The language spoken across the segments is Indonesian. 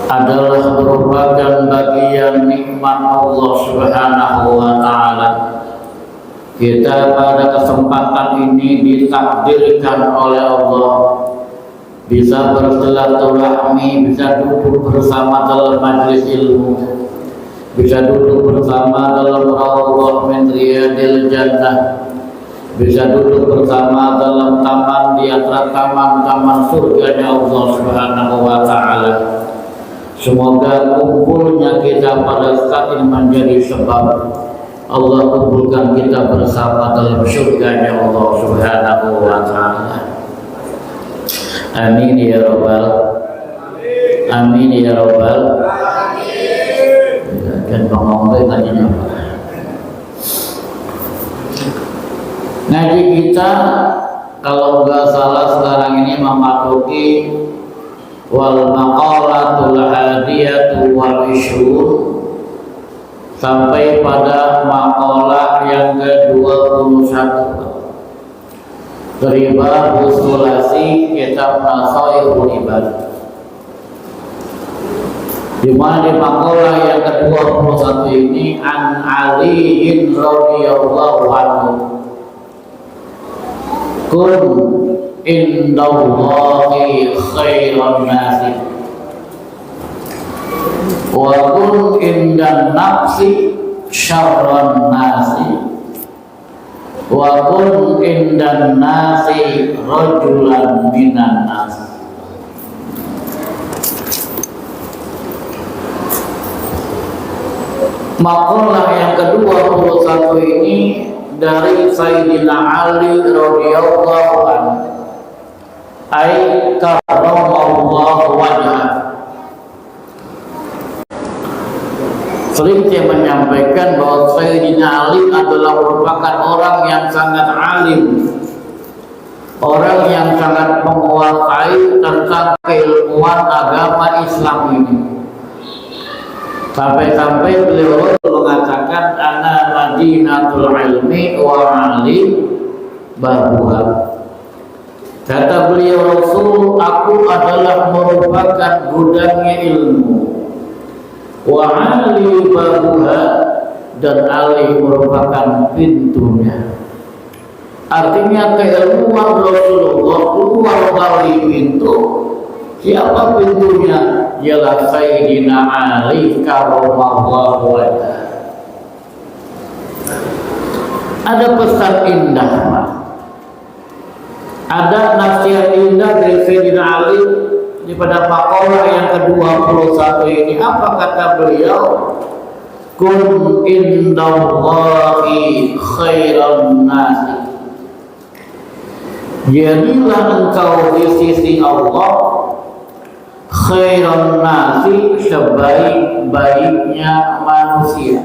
adalah merupakan bagian nikmat Allah Subhanahu wa Ta'ala. Kita pada kesempatan ini ditakdirkan oleh Allah bisa bersilaturahmi, bisa duduk bersama dalam majelis ilmu, bisa duduk bersama dalam raudhah min riyadil jannah, bisa duduk bersama dalam taman di antara taman-taman surganya Allah Subhanahu wa Ta'ala. Semoga kumpulnya kita pada saat ini menjadi sebab Allah kumpulkan kita bersama dalam surganya Allah Subhanahu wa Ta'ala. Amin ya rabbal amin ya rabbal dan ngomong ngajinya. Ngaji kita kalau nggak salah sekarang ini memasuki wal maqalatul hadiyatu wal ishrun sampai pada maqalah yang ke-21 riba usulasi kitab Nasaihul Ibad, di mana di maqalah yang ke-21 ini an Ali radhiyallahu anhu kun indallahi khairan nasi wa kun indan nafsi syarran nasi wa kun indan nasi rajulan minan nas. Maqalah yang ke-21 ini dari Sayyidina Ali radhiyallahu anhu ay karramallahu wajhah. Sering dia menyampaikan bahwa Sayyidina Ali adalah merupakan orang yang sangat alim, orang yang sangat menguasai tentang keilmuan agama Islam ini. Sampai-sampai beliau mengatakan ana madinatul ilmi wa ali babuha. Kata beliau Rasul, aku adalah merupakan gudangnya ilmu, wa ali babuha, dan ali merupakan pintunya. Artinya keilmuan Rasulullah keluar dari pintu. Siapa pintunya? Ialah Sayyidina Ali karramallahu wajhah. Ada pesan indah, Pak. Ada nasihat indah dari Sayyidina Ali di pada maqalah yang ke-21 ini. Apa kata beliau? Kun indallahi khairan nasi. Jadilah engkau di sisi Allah khairan nasi, sebaik-baiknya manusia.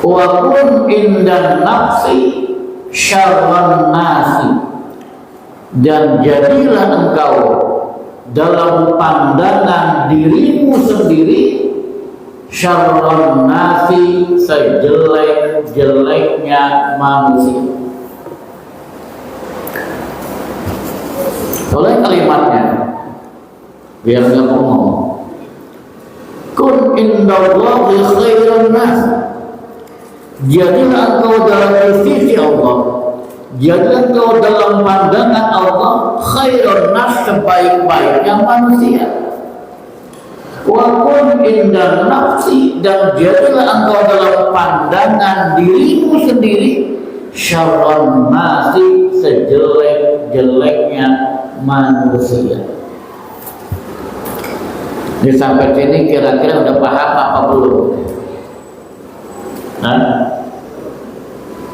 Wa kun indan nafsi syarran nasi, dan jadilah engkau dalam pandangan dirimu sendiri syarran nasi, sejelek-jeleknya manusia. Oleh kalimatnya biar nggak ngomong, kun indallahi khairan nas, jadilah engkau dalam sisi Allah, jadilah engkau dalam pandangan Allah khairan nas, sebaik-baiknya manusia. Wa kun indan nafsi, dan jadilah engkau dalam pandangan dirimu sendiri syarran nasi, sejelek-jeleknya manusia. Di sampai sini kira-kira udah paham apa belum?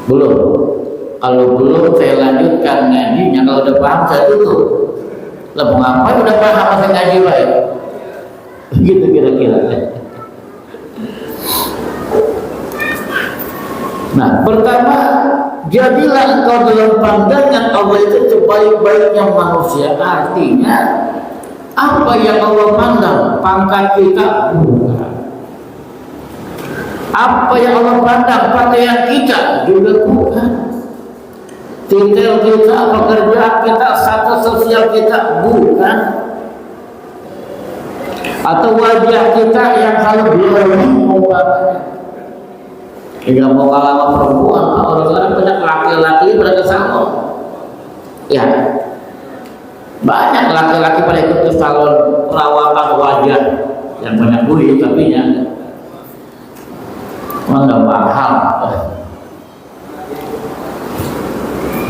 Belum. Kalau belum saya lanjutkan ngajinya. Kalau udah paham saya tutup. Lah mau ngapain udah paham masa ngaji baik? Gitu kira-kira. Nah, pertama, jadilah engkau dalam pandangan Allah itu sebaik-baiknya manusia. Artinya apa yang Allah pandang? Pangkat kita bukan. Apa yang Allah pandang? Pakaian kita juga bukan. Titel kita, pekerjaan kita, status sosial kita bukan. atau wajah kita yang selalu glowing umpamanya. Hingga mau kalah sama perempuan, orang sekarang banyak laki-laki pada ke salon. Ya, banyak laki-laki pada ikut ke salon perawatan wajah yang banyak duit, tapi nya nggak mahal.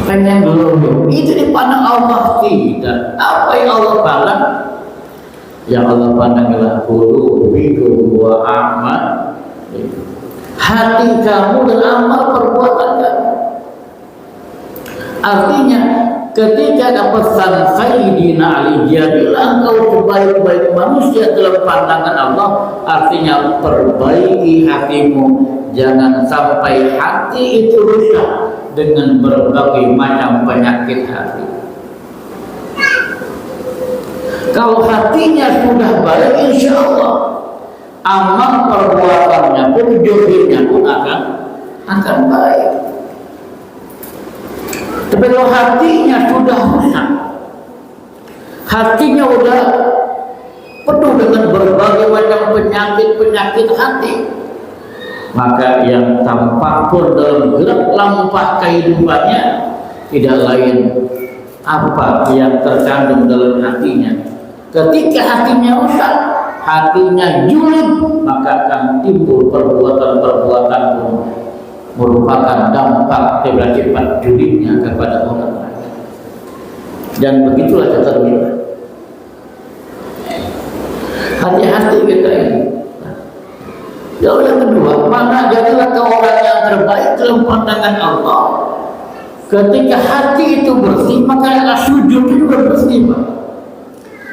Pengen dulu itu dipandang Allah tidak. Apa yang Allah pandang? Yang Allah pandang adalah qulubikum wa a'mal. Hati kamu dan amal perbuatan kamu. Artinya ketika ada pesan Sayyidina Ali, jadilah engkau sebaik-baik manusia dalam pandangan Allah, artinya perbaiki hatimu, jangan sampai hati itu rusak dengan berbagai macam penyakit hati. Kalau hatinya sudah baik, insya Allah amal perbuatannya pun, jodohnya pun akan baik. Tapi kalau hatinya sudah rusak, hatinya sudah penuh dengan berbagai macam penyakit hati, maka yang tampak pun dalam gerak lampah kehidupannya tidak lain apa yang terkandung dalam hatinya. Ketika hatinya rusak, hatinya julid, maka akan timbul perbuatan-perbuatan pun merupakan dampak sifat julidnya kepada orang lain. Dan begitulah kata kita. Hati-hati kita ini. Lalu yang kedua, mana jadilah kau orang yang terbaik dalam pandangan Allah. Ketika hati itu bersih, maka sujud juga bersih.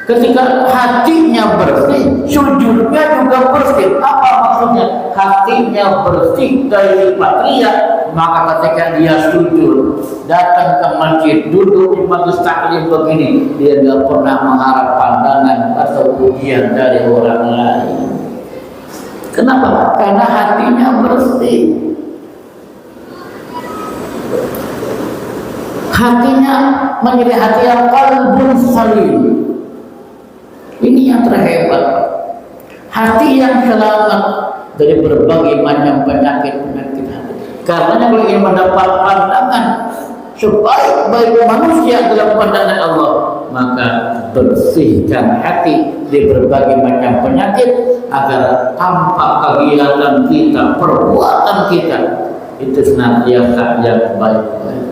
Ketika hatinya bersih, sujudnya juga bersih. Apa maksudnya? Hatinya bersih dari patria, maka ketika dia sujud, datang ke masjid, duduk di majelis taklim begini, dia tidak pernah mengharap pandangan atau pujian dari orang lain. Kenapa? Karena hatinya bersih. Hatinya menjadi hati yang qalbun salim. Ini yang terhebat. Hati yang selamat dari berbagai macam penyakit hati. Karena kalau ingin mendapat pandangan sebaik-baik manusia dalam pandangan Allah, maka bersihkan hati dari berbagai macam penyakit agar tampak kegiatan kita, perbuatan kita itu senantiasa yang baik-baik.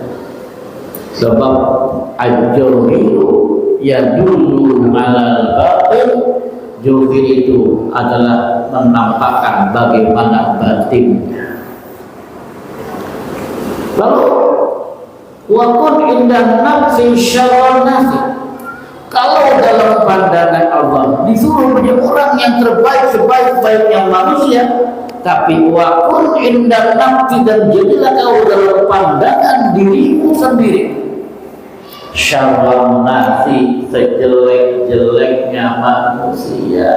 Sebab al-jawhiru ya dulu alal batin, johir itu adalah menampakkan bagaimana batinnya. Lalu wakun indah nafsi syarran nasi, kalau dalam pandangan Allah disuruh menjadi orang yang terbaik sebaik-baiknya manusia, tapi wakun indah nafsi, dan jadilah kau dalam pandangan dirimu sendiri syarran nasi, sejelek-jeleknya manusia.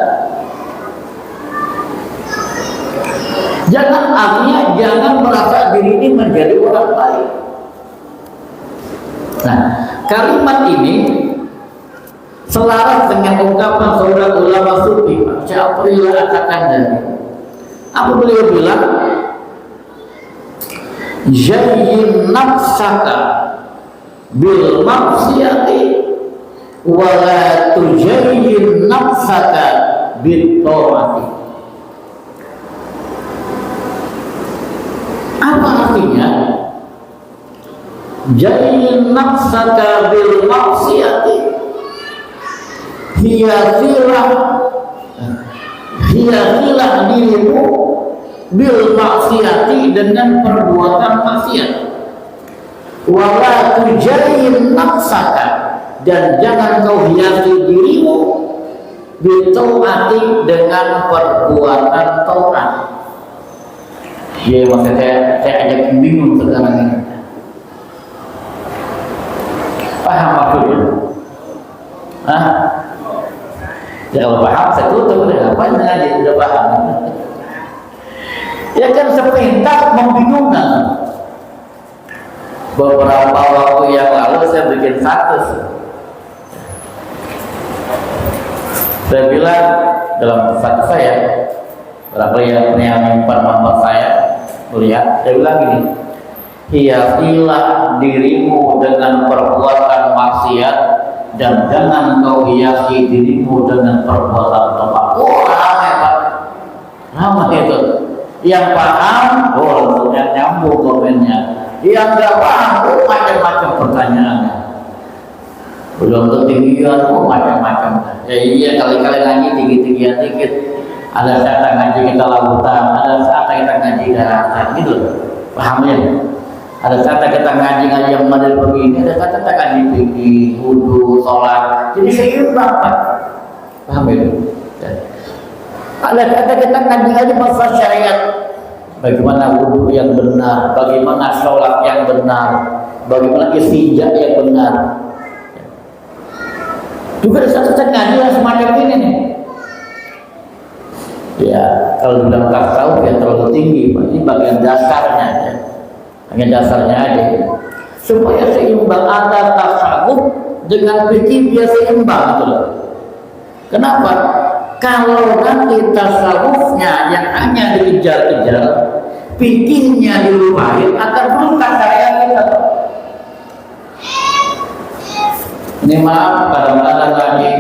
Jangan, artinya jangan merasa diri ini menjadi orang baik. Nah, kalimat ini selaras dengan ungkapan seorang ulama sufi, Syekh Abdullah At-Takandari. Apa beliau bilang? Jayyin nafsaka bil maksiyati wa la tujayyin nafsaka bit ta'ati. Apa artinya? Jayyin nafsaka bil maksiyati, hiasilah dirimu bil maksiyati, dengan perbuatan maksiat. Wala tujayyin nafsaka, dan jangan kau hiasi dirimu bitaati, dengan perbuatan taat. Ya, maksudnya saya agak bingung sekarang ini. Paham maksudnya? Hah? Kalau paham saya tutup, apa aja udah paham. Ya kan sepintas membingungkan. Beberapa waktu yang lalu saya bikin status. Saya bilang dalam fatwa saya, barangkali yang menyimpan nomor saya melihat, saya bilang gini, hiasilah dirimu dengan perbuatan maksiat dan jangan kau hiasi dirimu dengan perbuatan taat. Oh, ramai Pak, ramai itu. Yang paham, oh nyambung komennya. Yang nggak paham, oh macam-macam pertanyaannya. Belum ketinggian, oh macam-macam. Ya iya, kali-kali ngaji tinggi-tinggian dikit. Ada saat ngaji kita lautan, ada saat kita ngaji daratan, gitu. Paham ya? Ada saat kita ngaji yang model begini, ada saat kita ngaji tinggi, wudu, sholat. Jadi seimbang Pak. Paham ya? Ada saat kita ngaji masalah syariat. Bagaimana wudu yang benar, bagaimana sholat yang benar, bagaimana istinja yang benar. Juga ada satu ngaji yang semacam ini nih. Ya, kalau bilang tasawuf ya terlalu tinggi, ini bagian dasarnya ya. Bagian dasarnya aja. Supaya seimbang antara tasawuf dengan fikih dia seimbang gitu loh. Kenapa? Kalau nanti tasawufnya yang hanya dikejar-kejar, fikihnya dilupain, akan rusak syariat kita. Ini maaf, kadang-kadang lagi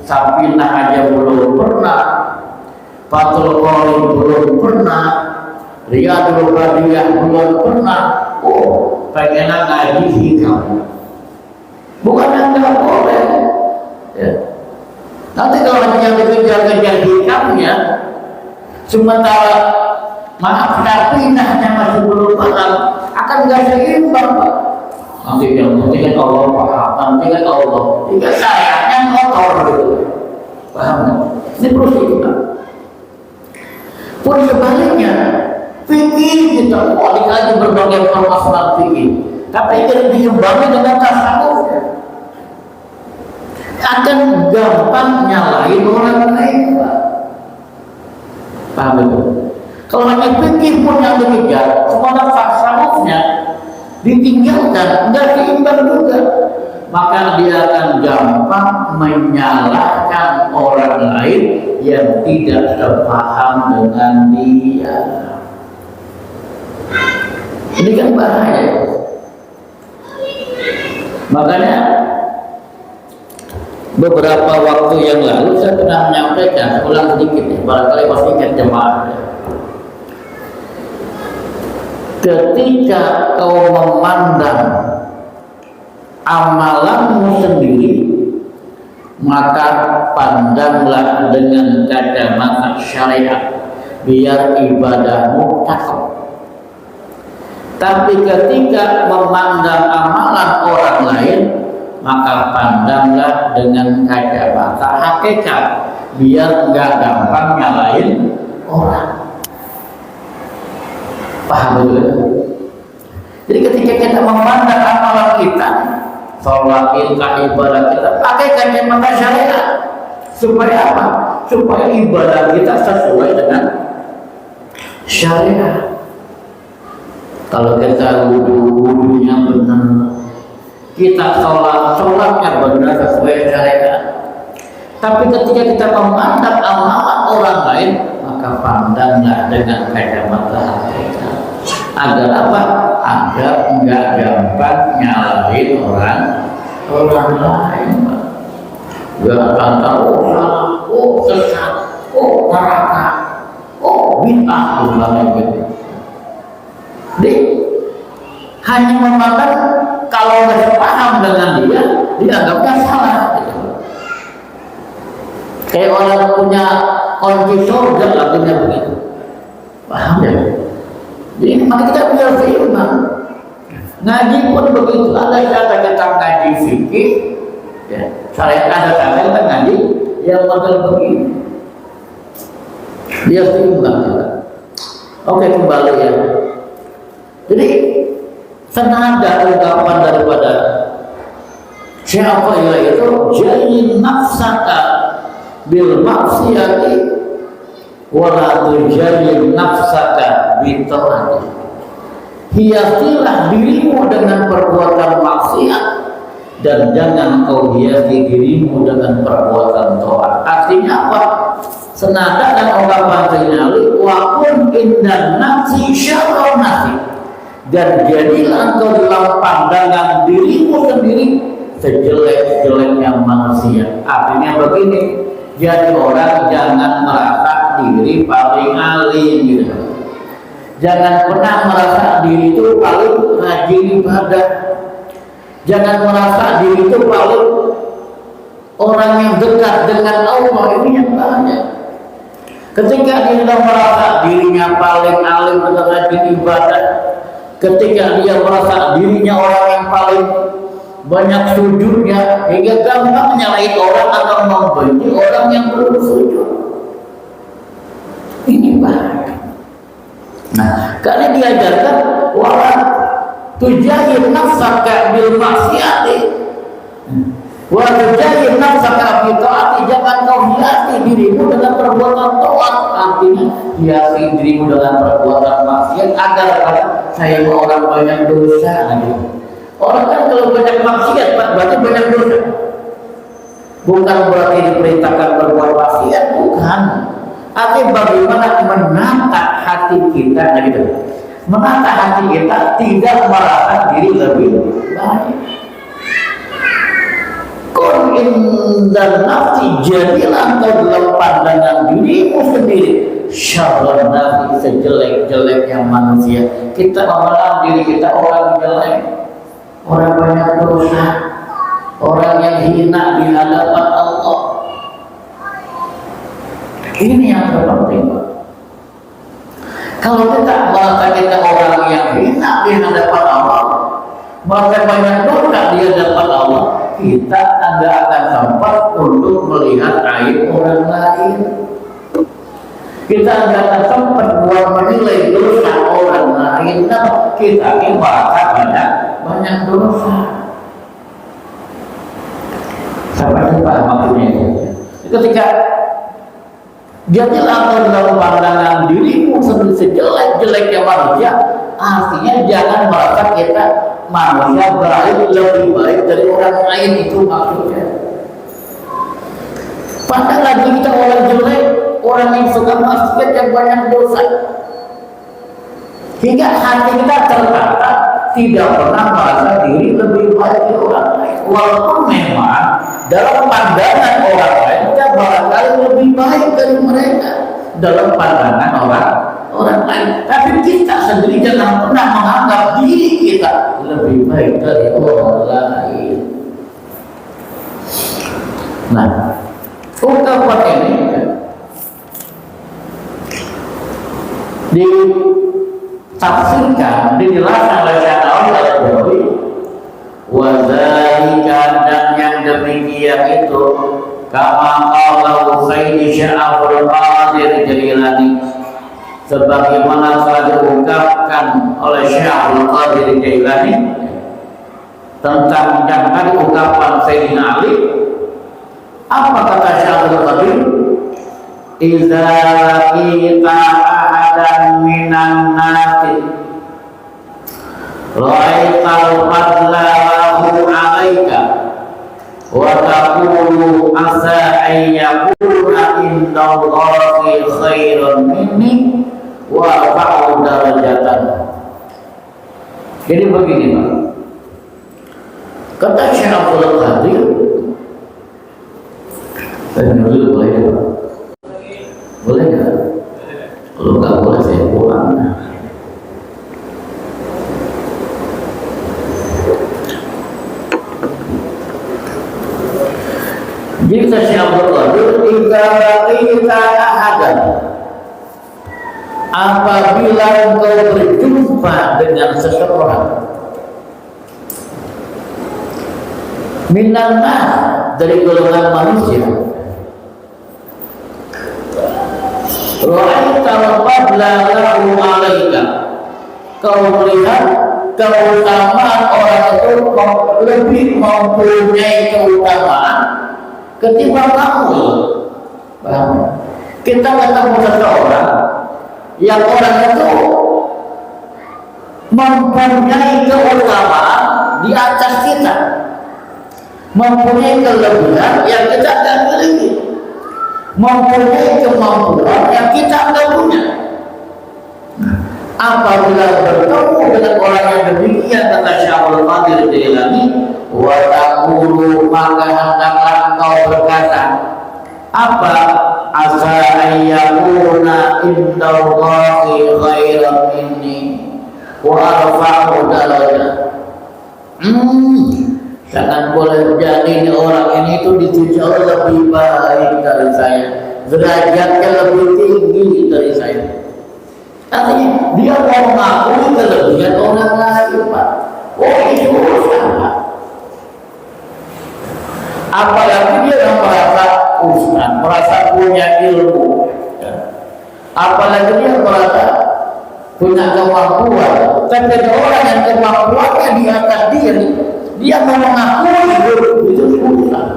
Safinah aja belum pernah, Fathul Qorib belum pernah, Riyadul Badiyah belum pernah. Oh, pengen ngaji hikam. Bukan yang nggak boleh. Ya. Nanti kalau hanya dikejar-kejar hikamnya, sementara maaf Safinahnya masih belum paham, akan nggak seimbang Pak. Nanti yang penting kan Allah paham, nanti kan Allah, jika sayangnya kotor gitu, paham? Ini perlu kita. Pun sebaliknya, fikih kita boleh lagi berbagai permasalahan fikih, tapi yang diimbangi dengan tasawuf akan gampang nyalain orang lain, Pak. Paham itu? Kalau hanya fikih pun yang dikejar, sementara tasawufnya ditinggalkan, nggak seimbang juga, maka dia akan gampang menyalahkan orang lain yang tidak sepaham dengan dia. Ini kan bahaya. Makanya beberapa waktu yang lalu saya pernah menyampaikan, ulang sedikit ya, barangkali masih ingat jemaah. Ketika kau memandang amalanmu sendiri, maka pandanglah dengan kacamata syariat, biar ibadahmu cakep. Tapi ketika memandang amalan orang lain, maka pandanglah dengan kacamata hakikat, biar nggak gampang nyalain orang. Paham betul? Jadi ketika kita memandang amalan kita, sholat kita, ibadah kita, pakai kacamata syariat. Supaya apa? Supaya ibadah kita sesuai dengan syariat. Kalau kita wudunya benar, kita sholatnya benar sesuai syariat. Tapi ketika kita memandang amalan orang lain, maka pandanglah dengan kacamata hakikat. Agar apa? Agar enggak gampang nyalahin orang lain. Gak akan tahu salah, oh sesat, oh neraka, oh bid'ah gitu. Jadi hanya memandang, kalau nggak paham dengan dia, dianggapnya salah. Kayak orang punya kunci surga, artinya begitu. Paham ya? Jadi maka kita biar seimbang. Ngaji pun begitu. Ada kata-kata ngaji fikih, ya. Syariat ada kata-kata ngaji yang model begini. Dia seimbang juga. Oke, kembali ya. Jadi senada ungkapan daripada siapa yaitu jahil nafsaka bil maksiyati wala tujahil nafsaka bita'ati. Hiasilah dirimu dengan perbuatan maksiat dan jangan kau hiasi dirimu dengan perbuatan taat. Artinya apa? senada dengan ungkapan Sayyidina Ali, wa kun indan nafsi syarrun nafsi, dan jadilah engkau dalam pandangan dirimu sendiri sejelek-jeleknya manusia. Artinya begini, jadi orang jangan merasa diri paling alim gitu. Jangan pernah merasa diri itu paling rajin ibadah. Jangan merasa diri itu paling orang yang dekat dengan Allah. Ini yang banyak. Ketika dia merasa dirinya paling alim dan rajin ibadah, ketika dia merasa dirinya orang yang paling banyak sujudnya, hingga gampang menyalahi orang atau membenci orang yang belum sujud. Ini bahaya. Nah, karena diajarkan wala tujahid nafsaka bil maksiati wa tujahid nafsaka bi taati, jangan kau hiasi dirimu dengan perbuatan taat. Artinya hiasi dirimu dengan perbuatan maksiat agar saya orang banyak dosa gitu. Orang kan kalau banyak maksiat berarti banyak dosa. Bukan berarti diperintahkan berbuat maksiat, bukan. Artinya bagaimana menata hati kita gitu. Menata hati kita tidak merasa diri lebih baik. Kun indan nafsi, jadilah engkau dalam pandangan dirimu sendiri syarrun nafsi, sejelek-jeleknya manusia. Kita mengenal diri kita orang jelek, orang banyak dosa, orang yang hina di hadapan Allah. Ini yang terpenting. Kalau kita merasa kita orang yang hina di hadapan Allah, maka banyak dosa di hadapan Allah, kita tidak akan sempat untuk melihat aib orang lain. Kita tidak akan sempat buat menilai dosa orang lain. Nah, kita ini merasa banyak dosa. Sampai lupa maksudnya. Ketika jadilah engkau dalam pandangan dirimu sendiri sejelek-jeleknya manusia, artinya jangan merasa kita manusia baik lebih baik dari orang lain, itu maksudnya. Pandang lagi kita orang jelek, orang yang suka maksiat, yang banyak dosa, hingga hati kita tertata tidak pernah merasa diri lebih baik dari orang lain. Walaupun memang dalam pandangan orang lain kita barangkali lebih baik dari mereka dalam pandangan orang lain, tapi kita sendiri jangan pernah menganggap diri kita lebih baik dari orang lain. Nah, ungkapan ini ditafsirkan, dijelaskan oleh Syekh Al-Jawi, wadzalika, dan yang demikian itu kama qala Sayyidi Syekh Abdul Qadir Jailani, sebagaimana telah diungkapkan oleh Syekh Abdul Qadir Jailani tentang yang tadi ungkapan Sayyidina Ali. Apa kata Syekh Abdul Qadir? Iza kita ahadan minan nasi ra'aital fadla lahu alaika wa taqulu asa ayyakuna indallahi khairun minni wa fa'u darajatan. Jadi begini Pak, kata Syekh Abdul Qadir, saya dulu boleh ya Pak? Boleh nggak? Kalau nggak boleh saya pulang. Jika Syekh Abdul Qadir, kita ahadan, apabila engkau berjumpa dengan seseorang minan nas, dari golongan manusia, ra'aital fadla lahu alaika, kau melihat keutamaan orang itu lebih mempunyai keutamaan ketimbang kamu. Kita ketemu seseorang yang orang itu mempunyai keutamaan di atas kita, mempunyai kelebihan yang kita tidak miliki. mempunyai kemampuan yang kita tidak punya. Apabila bertemu dengan orang yang demikian, kata Syaikhul Qadir Jailani, wa taqulu, maka hendaklah engkau berkata, apa? Asa ayyakuna indallahi khairan minni wa arfa'u darajah. Jangan boleh jadi orang ini itu dipuji Allah lebih baik dari saya, derajatnya lebih tinggi dari saya. Artinya dia mau mengakui kelebihan orang lain, Pak. Oh, itu urusan, Pak. Apalagi dia yang merasa ustaz, merasa punya ilmu, apalagi dia merasa punya kemampuan. Tapi ada orang yang kemampuannya di atas dia mau mengakui itu urusan.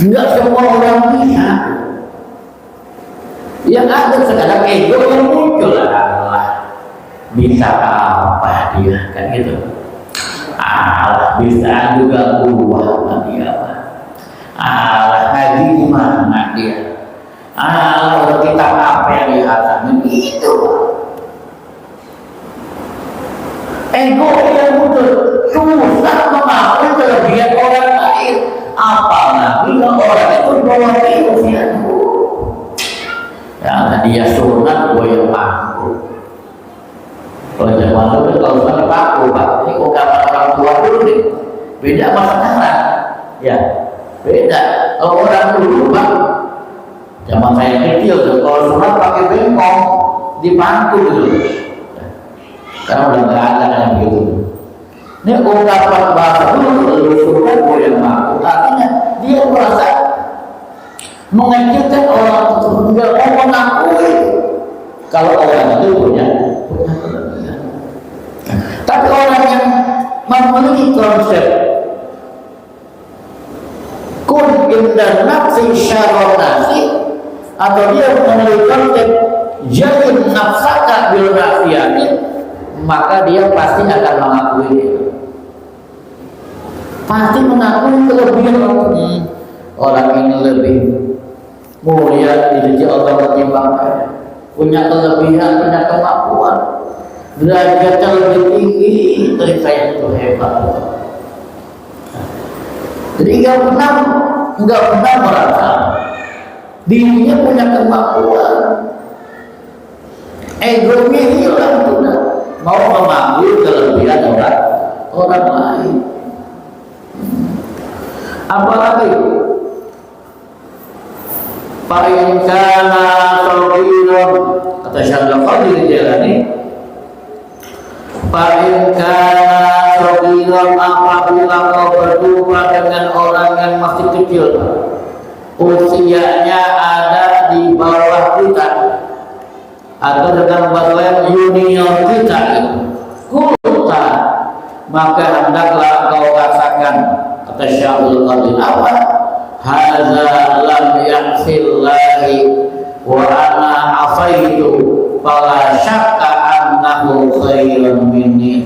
Enggak semua orang bisa. Yang ada sekarang ego yang muncul adalah bisa apa dia, kan gitu. Bisa juga kuat dia. Haji gimana dia? Kita apa yang dihatamin itu? Ego yang muncul susah mengakui kelebihan orang lain. Apalagi orang itu bawa virus ya. Ya, dia sunat, gue yang paku. Kalau zaman dulu kalau sunat paku, Pak. Ini kok kapan orang tua dulu nih? Beda sama sekarang. Ya, beda. Kalau orang dulu, Pak, zaman saya kecil tuh, kalau sunat pakai bengkong, dipaku dulu. Karena udah nggak ada yang gitu. Ini ungkapan bahasa dulu, lalu sunat, gue yang paku. Artinya dia merasa mengecilkan orang tersebut, tidak mau mengakui kalau orang itu punya kelebihan. Tapi orang yang memiliki konsep kun inda nafsi syarron nafsi, atau dia memiliki konsep jadi nafsaka bil nafsiyati, maka dia pasti akan mengakui itu. Pasti mengakui kelebihan orang ini lebih mulia di sisi Allah ketimbang saya, punya kelebihan, punya kemampuan, derajatnya lebih tinggi dari saya, itu hebat. Jadi nggak pernah merasa dirinya punya kemampuan, egonya hilang, sudah mau mengakui kelebihan orang lain. Apalagi paling kana sabiran, kata Syaikhul Qadir Jailani, paling kana sabiran, apabila kau berjumpa dengan orang yang masih kecil, usianya ada di bawah kita atau dengan bahasa junior kita, kulta, maka hendaklah kau katakan, kata Syaikhul Qadir, apa? Hadza lam ya'sillahi wa ana afaitu fala syakka annahu khairun minni.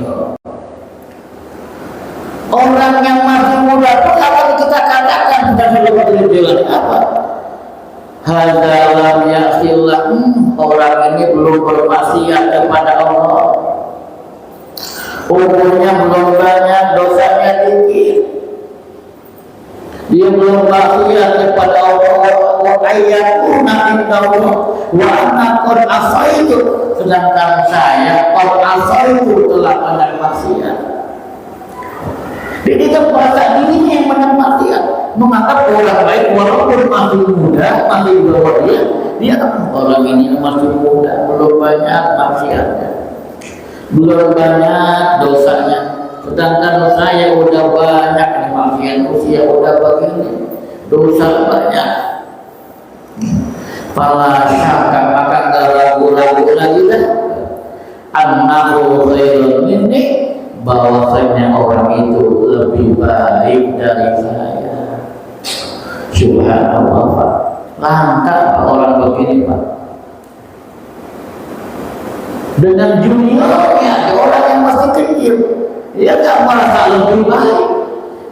Orang yang masih muda pun akan kita katakan dan lebih apa? Hadza lam ya'sillah, orang ini belum bermaksiat kepada Allah, umurnya belum banyak, dosanya tinggi, dia belum maksiat kepada Allah. Wa ayyakuna indallah wa ana qad asaitu, sedangkan saya qad asaitu telah banyak maksiat. Jadi dia merasa dirinya yang banyak maksiat, menganggap orang baik walaupun masih muda, masih bawah dia orang ini masih muda, belum banyak maksiatnya, belum banyak dosanya. Sedangkan saya udah banyak maksiat, usia udah begini, dosa banyak. Fala syakka, maka enggak ragu-ragu lagi dah, annahu khairun minni, bahwasanya orang itu lebih baik dari saya. Subhanallah, Pak. Lantas orang begini, Pak, dengan juniornya, orang yang masih kecil, dia nggak merasa lebih baik.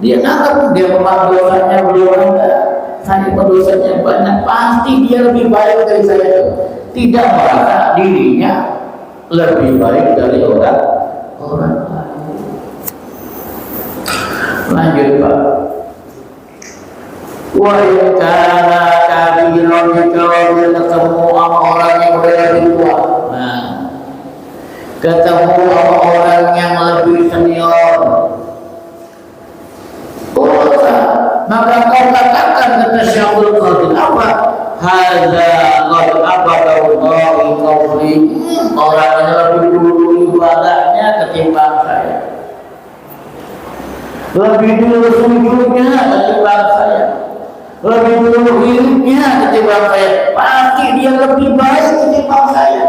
Dia nganggap dia memang dosanya belum ada, saya dosanya banyak, pasti dia lebih baik dari saya. Tidak merasa dirinya lebih baik dari orang lain. Lanjut Pak. Wa in kana kabiran, kalau dia ketemu sama orang yang lebih tua. Nah, ketemu sama orang yang lebih senior, maka kau katakan kata Syaikhul Qadir apa? Hadza qad abadallahi qawli. Orang yang lebih dulu ibadahnya ketimbang saya, lebih dulu sujudnya ketimbang saya, lebih dulu hidupnya ketimbang saya. Pasti dia lebih baik ketimbang saya.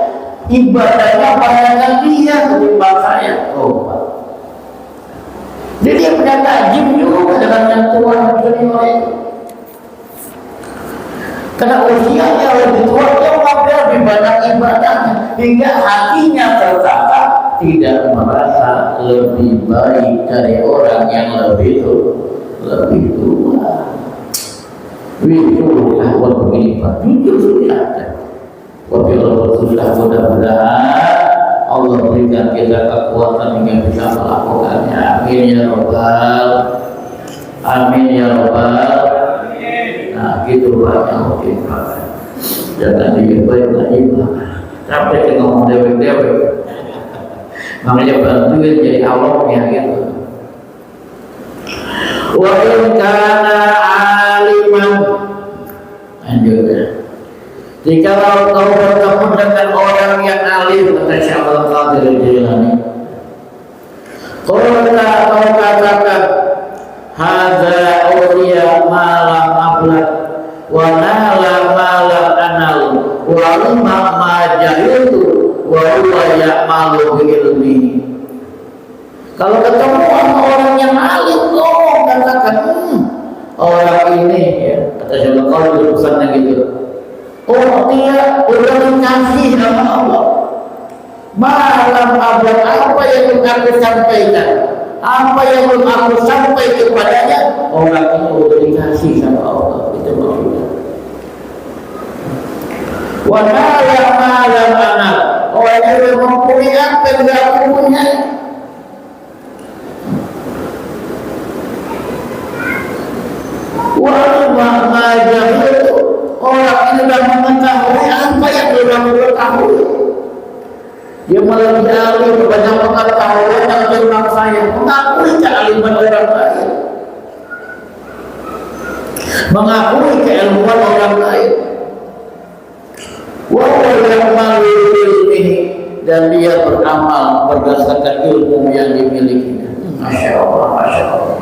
Ibadahnya banyakkan dia ketimbang saya. Jadi dia punya tajim juga dengan yang tua dan senior itu. Karena usianya lebih tua, dia lebih banyak ibadahnya, hingga hatinya tertata tidak merasa lebih baik dari orang yang lebih tua. Itu tahun begini Pak, jujur sudah ada. Wabillahi sudah, mudah-mudahan Allah berikan kita kekuatan hingga bisa melakukannya. Amin ya Rabbal. Amin ya Rabbal. Nah gitu Pak yang mungkin Pak. Jangan dibaik lagi Pak. Sampai kita ngomong dewek-dewek. Makanya bantuin jadi awalnya gitu. Wa in kana aliman. Lanjut ya. Jika kau bertemu dengan orang yang alim, kata Syaikhul Qadir Jilani, kau katakan, hadza awliya malam ablak, wa nala malam anal, wa lima majahiltu, wa huwa ya'malu bi'ilmi. Kalau ketemu sama orang yang alim, kau katakan, orang ini, ya, kata Syaikhul Qadir pesannya gitu. Dia udah dikasih sama Allah. Malam abad, apa yang aku sampaikan, apa yang aku sampaikan kepadanya, orang itu udah dikasih sama Allah. Itu maksudnya. Wa malam anak, orang yang mempunyai apa yang aku punya. Wa majahil, orang ini sudah mengetahui apa yang sudah mengetahui. Dia melebihi alim, banyak pengetahuan yang tentang saya, mengakui kealiman orang lain, mengakui keilmuan orang lain. Dan dia beramal berdasarkan ilmu yang dimilikinya. Masya Allah, Masya Allah.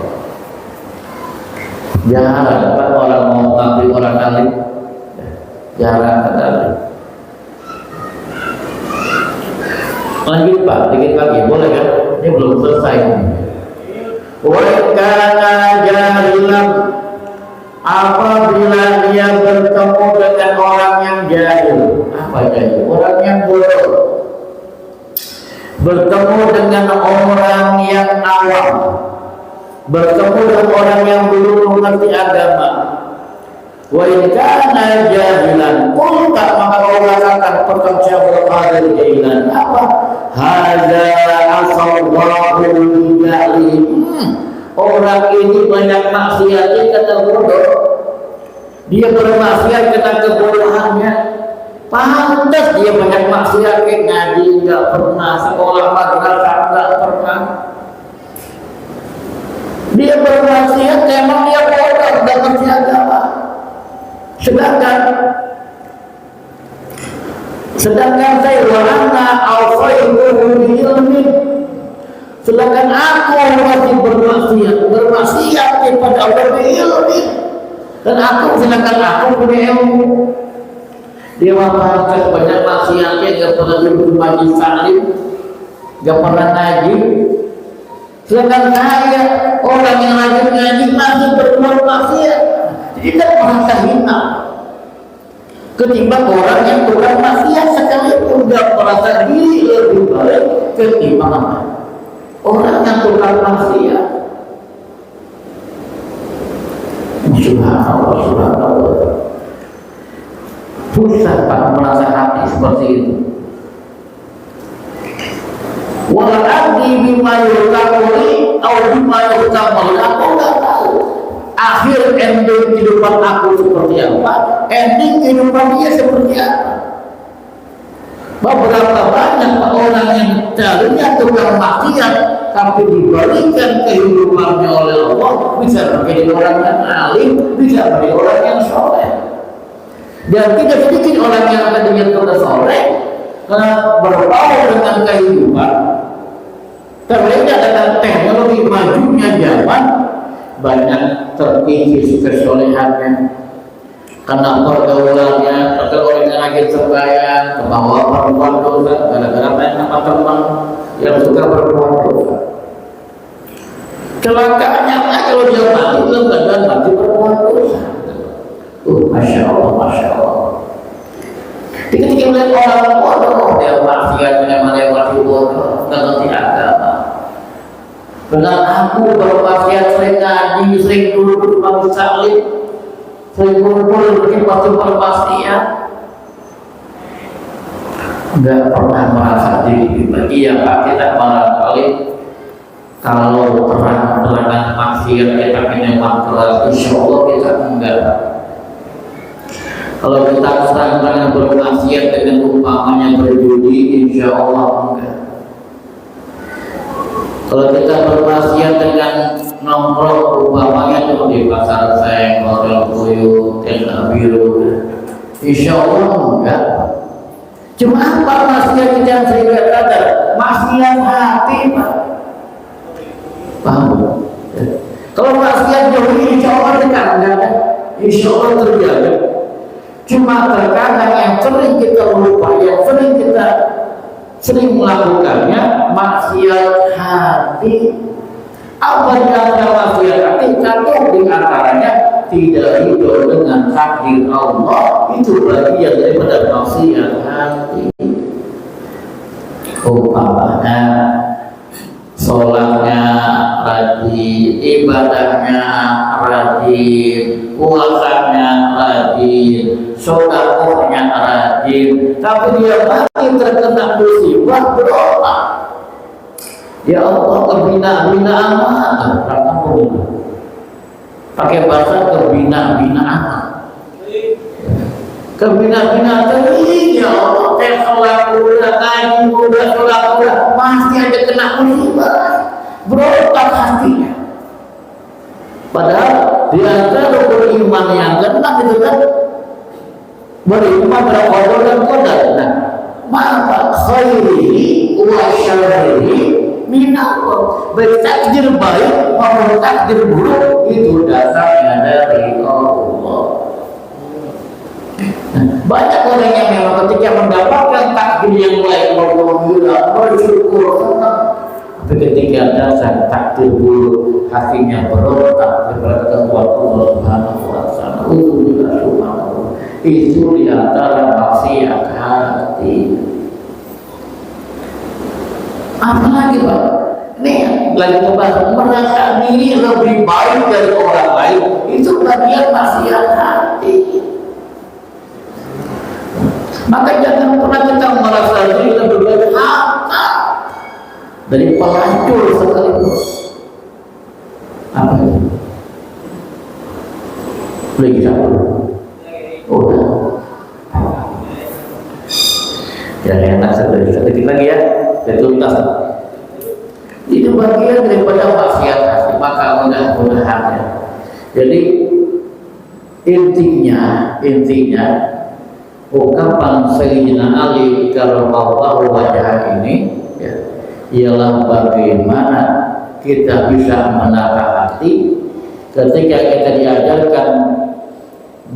Jarang dapat orang mau mengakui orang alim. Jarang sekali. Lanjut Pak, dikit lagi, boleh kan? Ini belum selesai. Wa kana jahilan, apabila dia bertemu dengan orang yang jahil. Apa jahil? Orang yang bodoh. Bertemu dengan orang yang awam, bertemu dengan orang yang belum mengerti agama. Wa in kana jahilan, qulta, maka kau katakan pertama Syaikhul Qadir Jilani apa? Hadza asallahu jahil. Orang ini banyak maksiatnya kata bodoh. Dia bermaksiat karena kebodohannya. Pantas dia banyak maksiat, ngaji enggak pernah, sekolah madrasah enggak pernah. Dia bermaksiat memang dia bodoh, enggak ngerti agama. Sedangkan saya wahana awfaihu ilmi, sedangkan aku masih bermaksiat kepada Allah ilmi, dan sedangkan aku punya ilmu. Dia mengatakan banyak maksiatnya, gak pernah duduk majlis taklim, gak pernah ngaji. Sedangkan saya orang yang rajin ngaji masih berbuat maksiat. Tidak merasa hina ketimbang orang yang tukang maksiat sekalipun, tidak merasa diri lebih baik ketimbang orang yang tukang maksiat. Subhanallah, subhanallah. Susah Pak merasa hati seperti itu. Wal adli bima yutaquli atau bima yutaqul. Aku nggak tahu akhir ending kehidupan aku seperti apa, ending kehidupan dia seperti apa. Beberapa banyak orang yang tadinya tukang maksiat, tapi dibalikan kehidupannya oleh Allah, bisa menjadi orang yang alim, bisa menjadi orang yang soleh. Dan tidak sedikit orang yang tadinya tukang soleh berbau dengan kehidupan. Terlebih dengan teknologi majunya zaman, banyak terkikis kesolehannya. Karena pergaulannya, orang yang lagi sembahyang, kebawa perempuan dosa, gara-gara banyak nama teman yang suka berbuat dosa. Celakanya kalau dia mati, dalam keadaan mati berbuat dosa. Masya Allah, Masya Allah. Ketika melihat orang bodoh, dia maksiat, dia masih bodoh, nggak ngerti agama. Benar aku bermaksiat sering ngaji, sering duduk di salib, sering kumpul di tempat pastian, nggak pernah merasa diri bagi ya Pak. Kita barangkali kalau terang-terangan maksiat kita memang telah, insya Allah kita enggak. Kalau kita terang-terangan bermaksiat dengan umpamanya berjudi, insya Allah enggak. Kalau kita bermaksiat dengan nongkrong umpamanya di pasar seng, hotel Buyut, tenda biru, insya Allah enggak. Cuma apa maksiat kita yang sering sadar? Maksiat hati Pak. Paham? Kalau maksiat jauh insya Allah dekat enggak, insya Allah terjaga. Cuma terkadang yang sering kita lupa, yang sering melakukannya maksiat hati. Apa yang maksiat hati? Satu di antaranya tidak hidup dengan takdir Allah, itu bagian daripada maksiat hati. Umpamanya sholatnya rajin, ibadahnya rajin, puasanya rajin, sedekahnya rajin, tapi dia mati terkena musibah berolah. Ya Allah, kebina-binaan mana? Pakai bahasa kebina-binaan. Kebina-binaan tadi, ya Allah, sholat udah, ngaji udah, sholat udah, masih ada kena musibah, berotak hatinya. Padahal di antara beriman yang kena itu kan beriman pada qadar dan qadar. Nah, maka khairihi wa syarrihi min Allah. Baik takdir baik maupun takdir buruk itu datangnya dari Allah. Nah, banyak orang yang memang ketika mendapatkan takdir yang baik alhamdulillah bersyukur senang, tapi ketika datang takdir buruk hatinya berontak kepada kekuatan Allah Subhanahu wa taala. Itu di antara maksiat hati. Apalagi Pak? Nih lagi membahas merasa diri lebih baik dari orang lain, itu bagian maksiat hati. Maka jangan pernah kita merasa diri lebih baik dari pelacur sekaligus. Apa itu? Boleh kita udah. Jangan enak sedikit lagi ya. Tuntas. Itu bagian daripada maksiat hati. Maka mudah-mudahan ya. Jadi intinya ungkapan Sayyidina Ali karramallahu wajhah ini ya, ialah bagaimana kita bisa menata hati ketika kita diajarkan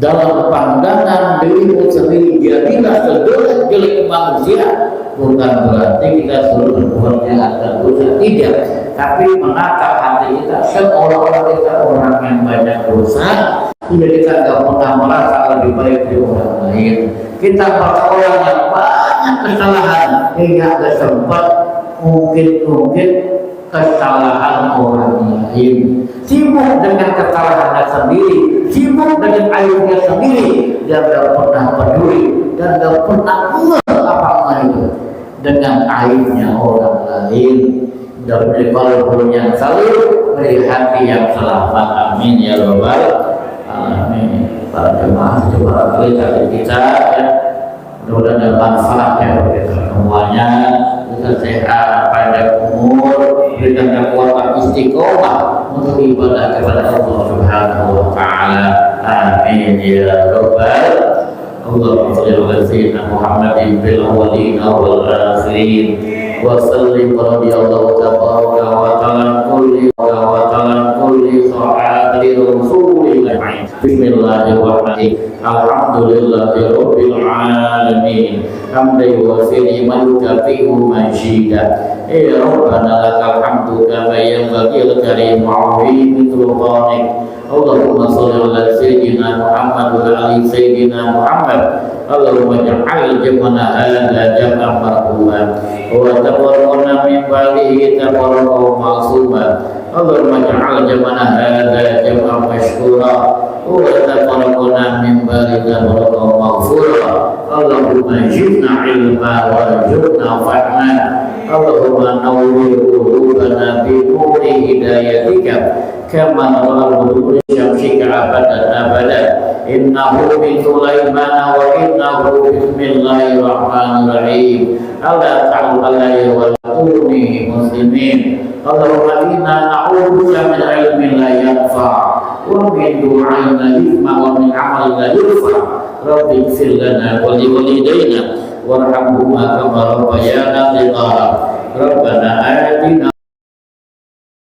dalam pandangan dirimu sendiri jadilah sejelek-jelek manusia, bukan berarti kita selalu berbuat jahat dan dosa, tidak, tapi menata hati kita seolah-olah kita orang yang banyak dosa, jadi kita tidak pernah merasa lebih baik dari orang lain. Kita orang yang banyak kesalahan hingga ada sempat mungkin kesalahan orang lain. sibuk dengan kesalahannya sendiri, sibuk dengan aibnya sendiri, dan tidak pernah peduli dan tidak pernah apa itu dengan aibnya orang lain. Dan beri qalbu yang salim, beri hati yang selamat. Amin ya rabbal alamin. Para jemaah coba kali kita ya, mudah-mudahan bermanfaat ya bagi semuanya. Kita sehat panjang umur, berikan kekuatan istiqomah untuk ibadah kepada Allah Subhanahu wa taala. Amin ya rabbal. Allahumma shalli ala sayyidina Muhammadin fil awwalin wal akhirin wa sallim radhiyallahu tabaraka wa ta'ala kulli sa'ati rasulillah. Bismillahirrahmanirrahim. Alhamdulillahi rabbil alamin. Hamdan yuwaffi man yukafi'u majidah. Ya rabbana lakal hamdu kama yanbaghi li karim 'azimi sultanik. Allahumma shalli ala sayyidina Muhammad wa ali sayyidina Muhammad. Allahumma ja'al jam'ana hadza jam'an marhuman wa tabarra'na min ba'dihi tabarra'an ma'suman. Allahumma ja'al jam'ana hadza jam'an mashkura wa tabarra'na min ba'dihi tabarra'an maghfura. Allahumma zidna ilma wa zidna fahma. Allahumma nawwir qulubana bi nuri hidayatika kama nuru syamsika abadan abadan. Innahu min Sulaiman wa innahu bismillahirrahmanirrahim. Alla ta'ala wa tuni muslimin. Allahumma inna na'udzubika min ilmin la yanfa' wa min du'ain la yusma' wa min amalin la yurfa'. Rabbi ighfir lana wa li walidayna warhamhuma kama rabbayana shighara. Rabbana atina